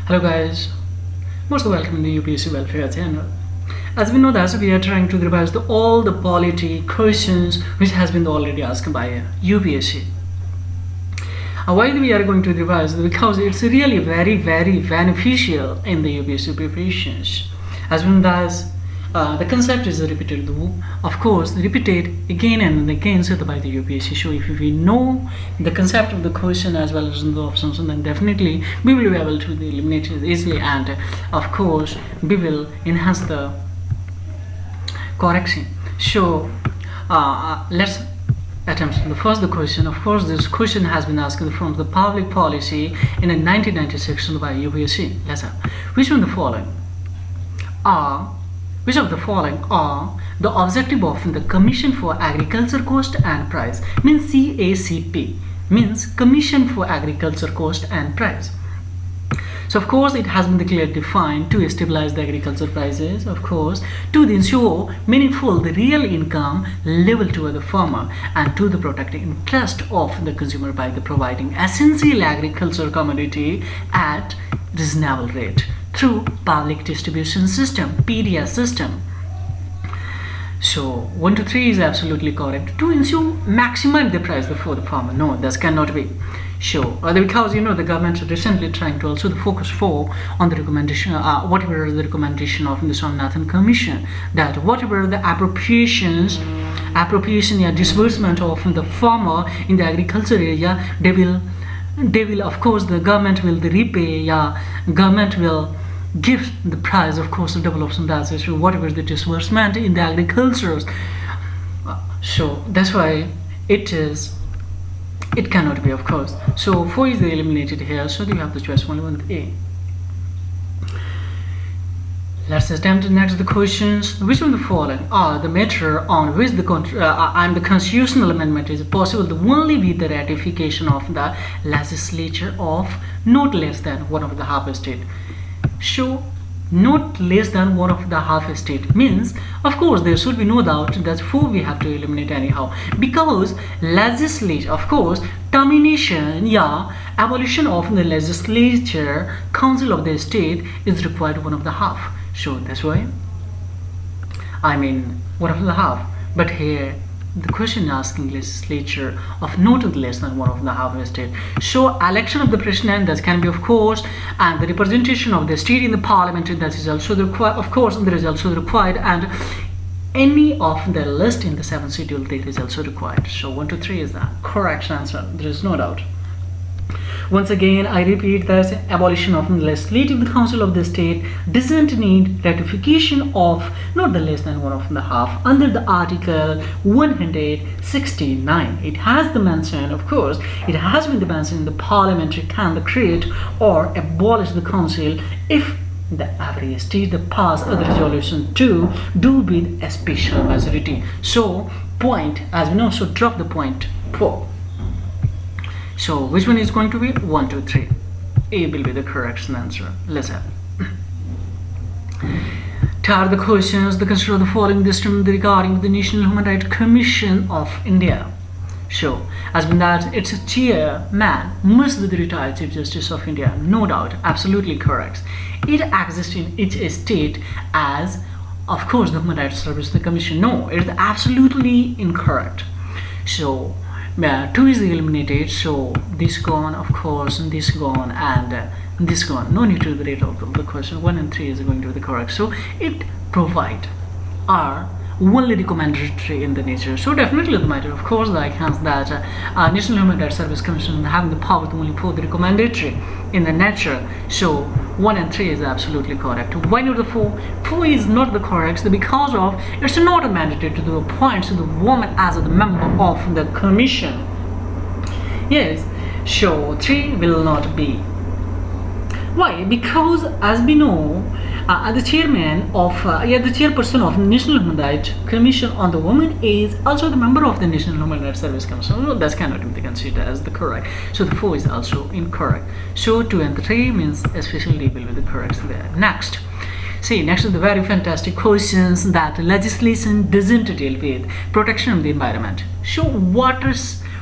Hello guys, most welcome in the UPSC Welfare channel. As we know that we are trying to revise all the polity questions which has been already asked by UPSC. Why we are going to revise? Because it's really very beneficial in the UPSC preparations. As we know that the concept is repeated, though of course repeated again and again said by the UPSC. So if we know the concept of the question as well as the options, then definitely we will be able to eliminate it easily, and of course we will enhance the correction. So let's attempt the first question. Of course this question has been asked from the public policy in 1996 by UPSC. Let's have which of the following are the objective of the Commission for Agriculture Cost and Price, means CACP, means Commission for Agriculture Cost and Price. So of course it has been clearly defined to stabilize the agriculture prices, of course, to ensure meaningful the real income level to the farmer, and to the protect the interest of the consumer by the providing essential agricultural commodity at reasonable rate through public distribution system, PDS system. So 1 to 3 is absolutely correct. To ensure maximize the price for the farmer. No, that cannot be. Sure, because you know the government is recently trying to also focus on the recommendation, whatever the recommendation of the Swaminathan Commission, that whatever the appropriation disbursement of the farmer in the agriculture area, they will of course the government will repay. Government will give the price, of course, the development basis for whatever the disbursement in the agriculture. So that's why it cannot be, of course. So 4 is eliminated here, so you have the choice only one A. Let's attempt next the questions. Which one of the following are the matter on which the constitutional amendment is possible only with the ratification of the legislature of not less than one of the half state? So not less than one of the half state means, of course, there should be no doubt that 4 we have to eliminate anyhow, because legislature, of course, termination, abolition of the legislature council of the state is required one of the half. So that's why one of the half. But here the question asking legislature of not less than one of the half state. So election of the president, that can be, of course, and the representation of the state in the parliament, that is also required. Of course there is also required, and any of the list in the 7th schedule there is also required. So 1 to 3 is the correct answer, there is no doubt. Once again, I repeat that abolition of the legislative council of the state doesn't need ratification of not the less than one of the half under the article 169. It has the mention, of course, it has been the mention the parliamentary can create or abolish the council if the every state that pass a resolution to do with a special majority. So point, as we know, so drop the point 4. So which one is going to be 1, 2, 3? A will be the correct answer. Let's have are the questions. The consider the following distinction regarding the National Human Rights Commission of India. So as been that its chairman must be the retired Chief Justice of India. No doubt, absolutely correct. It exists in each state as, of course, the Human Rights Service, the Commission. No, it is absolutely incorrect. So 2 is eliminated, so this gone, of course, and this gone, and this gone. No need to read out of the question. 1 and 3 is going to be the correct. So it provide are only recommendatory in the nature. So definitely the matter, of course, the icons that National Human Rights Service Commission having the power to only for the recommendatory in the nature. So 1 and 3 is absolutely correct. Why not the 4? 4 is not the correct because of it's not a mandate to appoint the woman as a member of the commission. Yes, so 3 will not be. Why? Because as we know, the chairman of the chairperson of the National Human Rights Commission on the Women is also the member of the National Human Rights Service Commission. So that cannot be considered as the correct. So the 4 is also incorrect. So 2 and 3 means especially will be the correct there. Next. See, next is the very fantastic questions that legislation doesn't deal with protection of the environment. So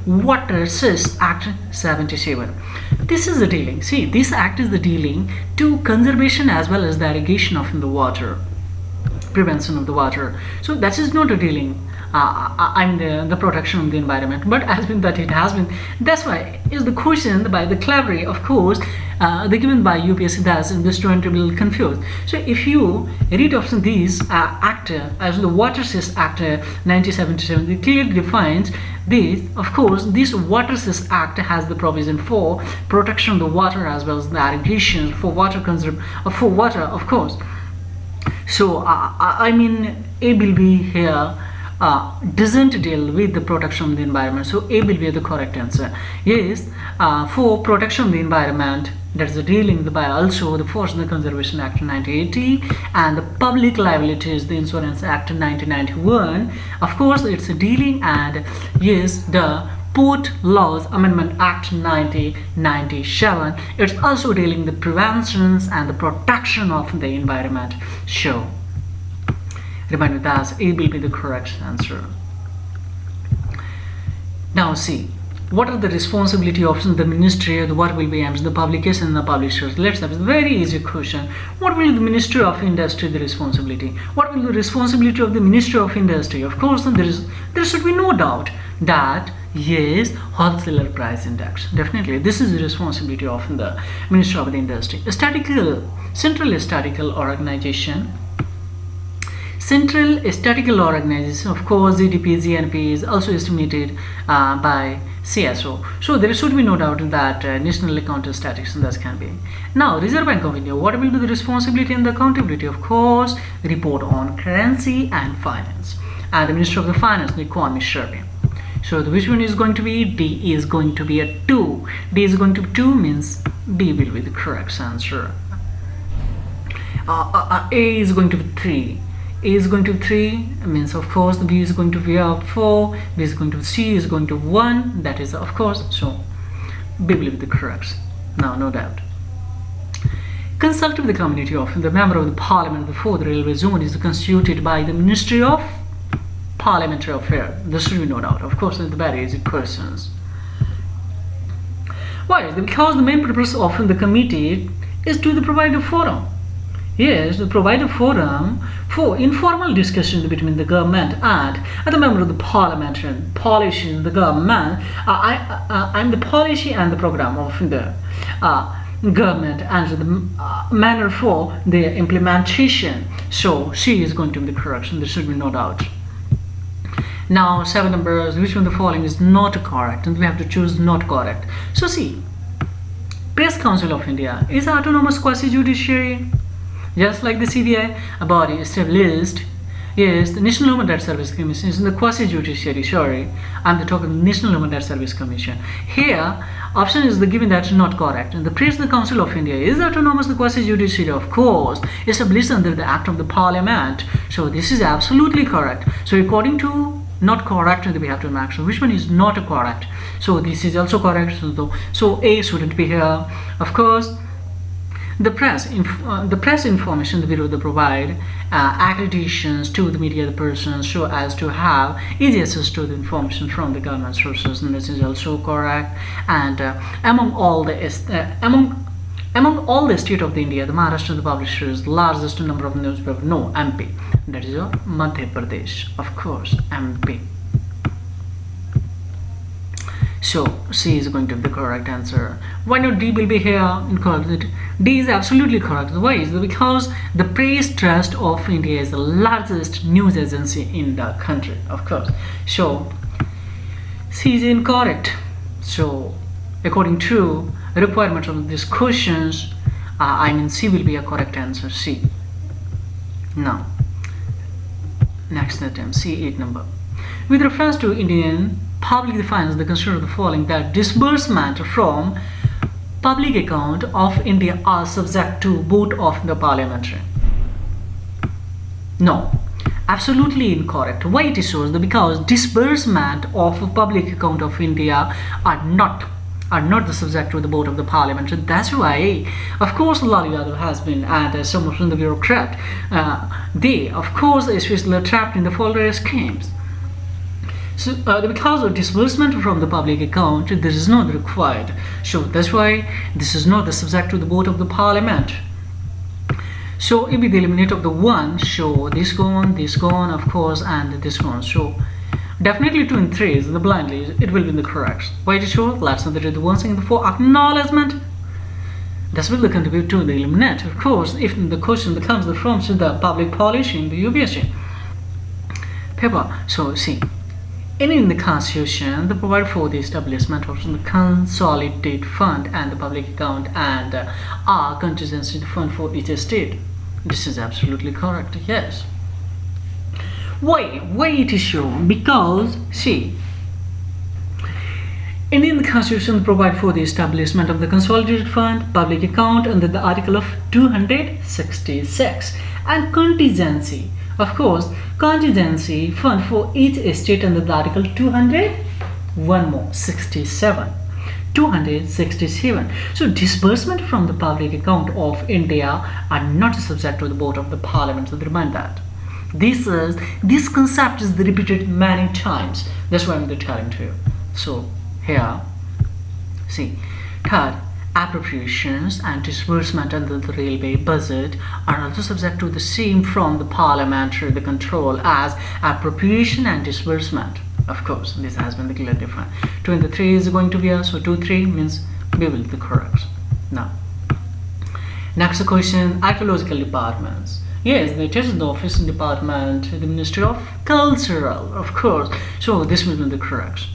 Water Cess Act 77. This is the dealing. See, this act is the dealing to conservation as well as the irrigation of the water, prevention of the water. So that is not a dealing. The protection of the environment, but as been that it has been. That's why is the question by the cleverly, of course, the given by UPSC. That's the student will be confused. So if you read of these act as the Water Cess Act 1977, it clearly defines this. Of course, this Water Cess Act has the provision for protection of the water as well as the irrigation for water for water, of course. So I mean, A will be here. Doesn't deal with the protection of the environment, so A will be the correct answer. Yes, for protection of the environment, that's the dealing by also the Forest and the Conservation Act 1980 and the Public Liabilities the Insurance Act 1991. Of course, it's a dealing, and yes, the Port Laws Amendment Act 1997. It's also dealing the preventions and the protection of the environment. So remember that A will be the correct answer. Now see, what are the responsibility of the ministry? What will be aims the publication and the publishers? Let's have a very easy question. What will the Ministry of Industry the responsibility? What will the responsibility of the Ministry of Industry? Of course, there should be no doubt that yes, wholesaler price index. Definitely, this is the responsibility of the Ministry of the Industry. Central Statistical Organization. Central Statistical Organization, of course, GDP, GNP is also estimated by CSO. So there should be no doubt that National Account of Statistics that can be. Now, Reserve Bank of India, what will be the responsibility and the accountability? Of course, report on currency and finance. And the Minister of the Finance, the Economy Survey. So which one is going to be? D is going to be a 2. D is going to be 2 means B will be the correct answer. A is going to be 3. A is going to be 3 means of course B is going to be 4, B is going to be C is going to 1, that is of course, so B will be the correct. Now no doubt. Consult with the community of the member of the parliament of the 4th railway zone is constituted by the Ministry of Parliamentary Affairs. There should be no doubt. Of course, it's the very easy questions. Why? Because the main purpose of the committee is to provide a forum. Yes, to provide a forum for informal discussion between the government and the member of the parliament and policy in the government. I'm the policy and the program of the government and the manner for their implementation. So C is going to be the correction. There should be no doubt. Now 7 numbers, which one of the following is not correct, and we have to choose not correct. So see, Press Council of India is autonomous quasi-judiciary. Just like the CBI, a body established, yes, the National Human Rights Service Commission is in the quasi-judiciary. Sorry, I'm talking National Human Rights Service Commission. Here, option is the given that's not correct. And the Press Council of India is autonomous, the quasi-judiciary, of course, established under the Act of the Parliament. So this is absolutely correct. So according to not correct, we have to mark. So which one is not correct? So this is also correct. So A shouldn't be here, of course. The press information the bureau provide accreditations to the media persons so as to have easy access to the information from the government sources, and this is also correct. And among all the state of the India, the Maharashtra publishes the largest number of newspapers. No, MP, that is your Madhya Pradesh, of course, MP. So C is going to be the correct answer. Why not D will be here? Incorrect. D is absolutely correct. Why? Is because the Press Trust of India is the largest news agency in the country, of course. So C is incorrect. So according to requirements of these questions, C will be a correct answer. C. Now next attempt, C8 number. With reference to Indian public finance, they consider the following: that disbursement from public account of India are subject to vote of the parliamentary. No, absolutely incorrect. Why it is so? Because disbursement of public account of India are not the subject to the vote of the parliament. That's why, of course, Lalu Yadav has been, and some of the bureaucrats, they, of course, especially trapped in the folder schemes. So because of disbursement from the public account, this is not required. So that's why this is not the subject to the vote of the parliament. So if we eliminate of the 1, so this gone, of course, and this gone. So definitely 2 and 3 is the blindly, it will be the correct. Why to show? Let's know that the 1 and the 4 acknowledgement. This will contribute to the eliminate. Of course, if the question comes from the public policy in the UPSC paper. So see, in the Constitution, they provide for the establishment of the consolidated fund and the public account and our contingency fund for each state. This is absolutely correct. Yes. Why it is shown? Because see, in the Constitution provide for the establishment of the consolidated fund, public account under the article of 266 and contingency. Of course, contingency fund for each state under the article 267. So disbursement from the public account of India are not subject to the vote of the parliament. So remind that. This concept is repeated many times. That's why I'm telling to you. So here, see, third, appropriations and disbursement under the railway budget are also subject to the same from the parliamentary the control as appropriation and disbursement. Of course, this has been the clear difference. 2 and the 3 is going to be a, so 2, 3 means we will be correct. Now, next question, archaeological departments. Yes, it is the office and department, the Ministry of Cultural, of course. So this will be the correct.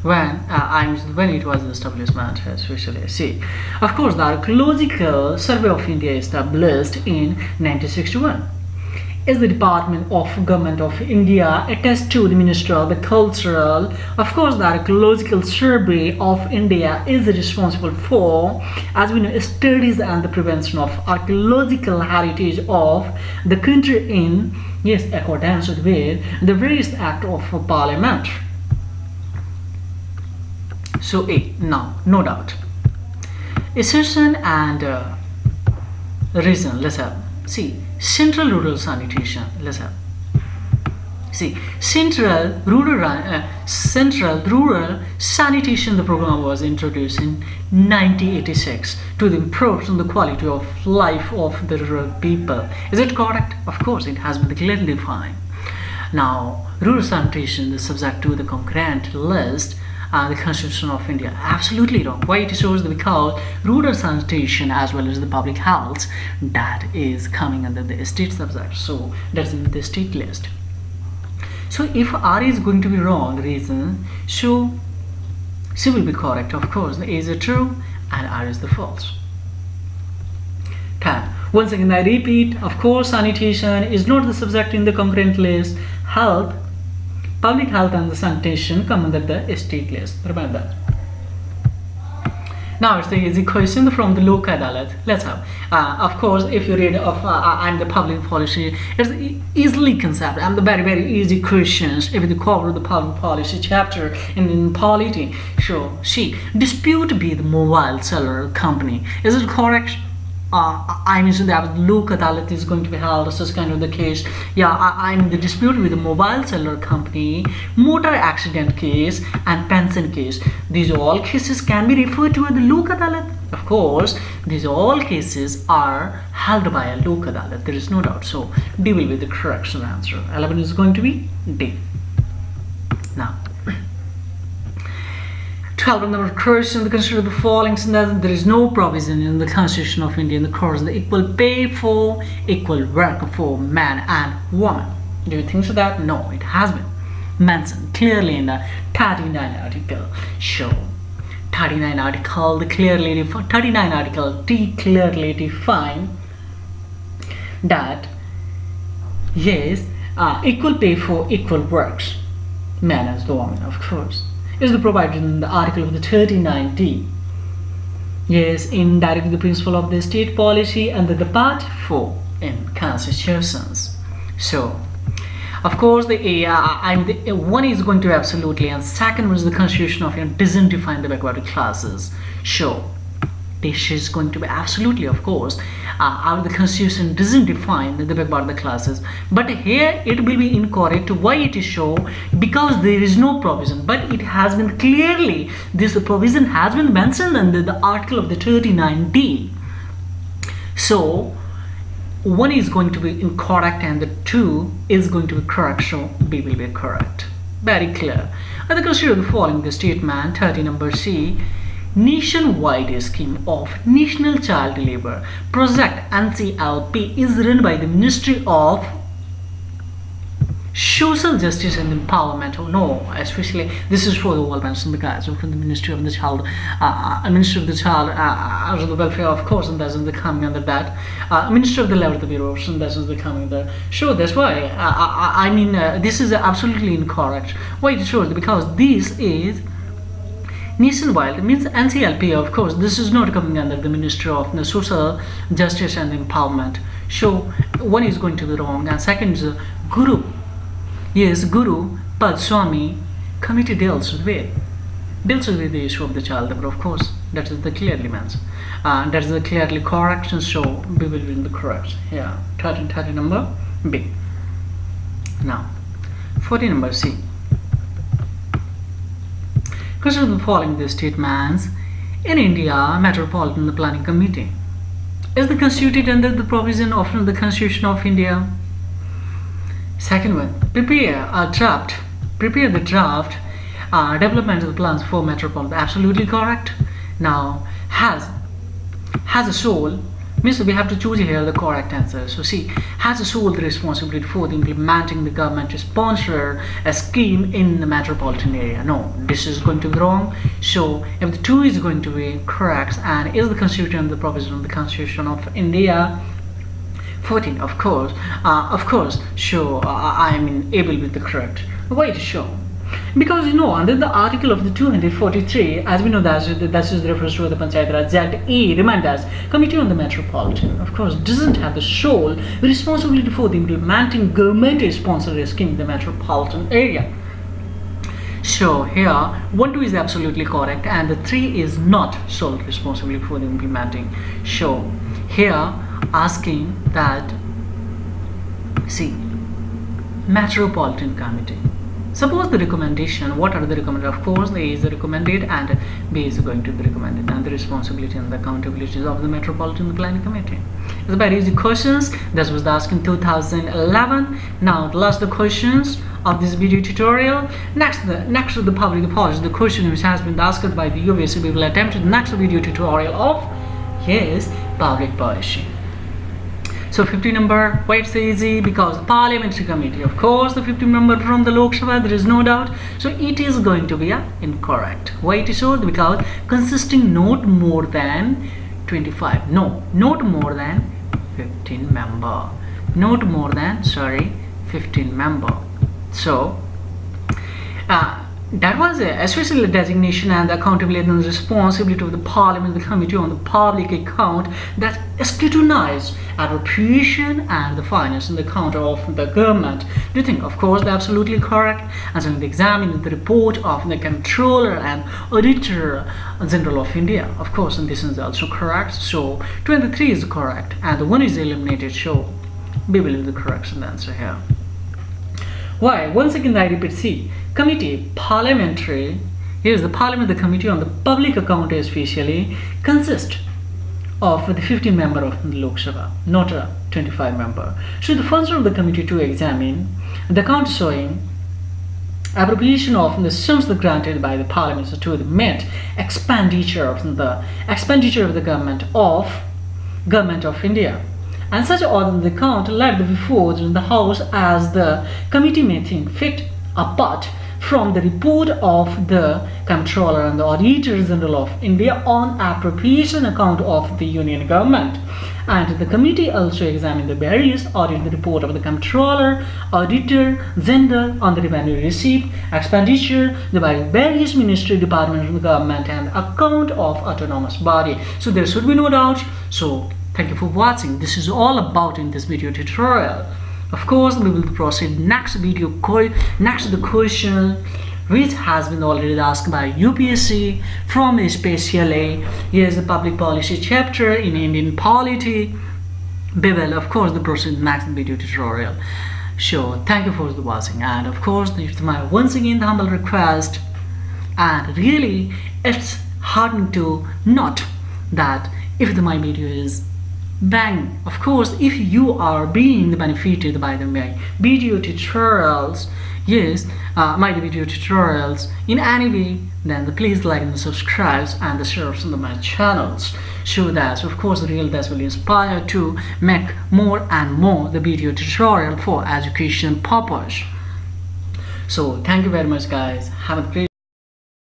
When it was establishment, especially see, of course, the Archaeological Survey of India established in 1961 is the Department of Government of India attached to the Ministry of the Cultural. Of course, the Archaeological Survey of India is responsible for, as we know, studies and the prevention of archaeological heritage of the country in accordance with the various acts of Parliament. So now, no doubt, assertion and reason. Let's have, see, central rural sanitation. Let's have, see, central rural sanitation. The program was introduced in 1986 to improve the quality of life of the rural people. Is it correct? Of course, it has been clearly defined. Now, rural sanitation is subject to the concurrent list. The Constitution of India. Absolutely wrong. Why it shows? Because rural sanitation as well as the public health, that is coming under the state subject. So that's in the state list. So if R is going to be wrong reason, so C will be correct. Of course, the A is true and R is the false. 10. Once again I repeat, of course, sanitation is not the subject in the concurrent list. Health, public health and the sanitation come under the state list. Remember that. Now it's the easy question from the Lok Adalat. Let's have. Of course, if you read of I'm the public policy, it's easily concept. I'm the very easy questions if you cover the public policy chapter in polity. So see, dispute with the mobile seller company. Is it correct? I mentioned that Lok Adalat is going to be held. Such kind of the case. Yeah, I'm in the dispute with the mobile seller company, motor accident case, and pension case. These all cases can be referred to as the Lok Adalat. Of course, these all cases are held by a Lok Adalat. There is no doubt. So D will be the correct answer. 11 is going to be D. Now, 12 number question, the consider the following sentence. There is no provision in the Constitution of India in the course of the equal pay for equal work for man and woman. Do you think so that? No, it has been mentioned clearly in the 39 article. So 39 article clearly define that yes, equal pay for equal works, man as the woman, of course, is provided in the article of the 39D. Yes, in directing the principle of the state policy under the part 4 in constitutions. So, of course, the one is going to be absolutely, and second one is the Constitution of India doesn't define the backward classes. So, D This is going to be absolutely, of course, the constitution doesn't define the big part of the classes, but here it will be incorrect. Why it is so? Because there is no provision, but it has been clearly, this provision has been mentioned under the article of the 39D. So 1 is going to be incorrect and the 2 is going to be correct, so B will be correct. Very clear. And consider the following the statement, 30 number C. Nationwide scheme of National Child Labour Project NCLP is run by the Ministry of Social Justice and Empowerment. Oh no, especially this is for the all mentioned because from the Ministry of the Child, Ministry of the Child, the Welfare, of course, and that's the coming under that. Ministry of the Labor, the Bureau, and that's the coming there. So that's why I mean this is absolutely incorrect. Why it shows? Because this is nationwide, means NCLP, of course. This is not coming under the Ministry of the Social Justice and Empowerment. So 1 is going to be wrong, and second is Guru. Yes, Guru Pad Swami committee deals with the issue of the child labor, of course. That is the clearly means. That is the clearly correct, and so we will be in the correct. Yeah, 30 number B. Now 40 number C. Consider the following the statements. In India, Metropolitan Planning Committee is the constituted under the provision of the Constitution of India. Second one, prepare the draft developmental plans for metropolitan. Absolutely correct. Now has a sole, means we have to choose here the correct answer. So see, has a sole the responsibility for the implementing the government to sponsor a scheme in the metropolitan area. No, this is going to be wrong. So if the 2 is going to be correct and is the constitution and the provision of the Constitution of India. 14, of course, so I mean able with the correct. Why it is show? Because under the article of the 243, as we know that is refers to the Panchayat Raj Act E, remind us, Committee on the Metropolitan, of course, doesn't have the sole responsibility for the implementing government-sponsored scheme in the metropolitan area. So here 1, 2 is absolutely correct, and the 3 is not sole responsibility for the implementing. So here asking that, see, Metropolitan Committee. Suppose the recommendation, what are the recommended? Of course, A is recommended and B is going to be recommended, and the responsibility and the accountability of the Metropolitan Planning Committee. It's very easy questions. That was asked in 2011. Now the last questions of this video tutorial. Next to the public policy, the question which has been asked by the UPSC, we will attempt the next video tutorial of public policy. So 50 number, why it's easy? Because the parliamentary committee, of course, the 50 member from the Lok Sabha, there is no doubt. So it is going to be incorrect. Why it is so? Because consisting not more than 25. No, not more than 15 member. Not more than 15 member. So that was a special designation and accountability and responsibility of the Parliament, the Committee on the Public Account, that scrutinized appropriation and the finance and the account of the government. Do you think? Of course, they're absolutely correct. And so they examined the report of the Controller and Auditor General of India. Of course, and this is also correct. So 23 is correct, and the 1 is eliminated. So we will do the correct answer here. Why? Once again, I repeat. See, committee, parliamentary. Here's the Parliament, the Committee on the Public Account, especially consists of the 15 member of the Lok Sabha, not a 25 member. So the function of the committee to examine the account showing appropriation of the sums granted by the Parliament to the met expenditure of the government of India. And such order the account led before the House as the committee may think fit, apart from the report of the Comptroller and the Auditor General of India on appropriation account of the Union Government. And the committee also examined the various audit the report of the Comptroller, Auditor General on the revenue received, expenditure by various ministry departments of the government, and account of autonomous body. So there should be no doubt. So thank you for watching. This is all about in this video tutorial. Of course, we will proceed next video, next to the question which has been already asked by UPSC from a special A. Here's the public policy chapter in Indian polity. Be well, of course, the proceed next video tutorial. So thank you for the watching, and of course it's my once again the humble request, and really it's heartening to note that if my video is bang, of course if you are being benefited by my video tutorials, yes, my video tutorials in any way, then please like and subscribe and share on my channels, so that of course the real that will inspire to make more and more the video tutorial for education purpose. So thank you very much guys, have a great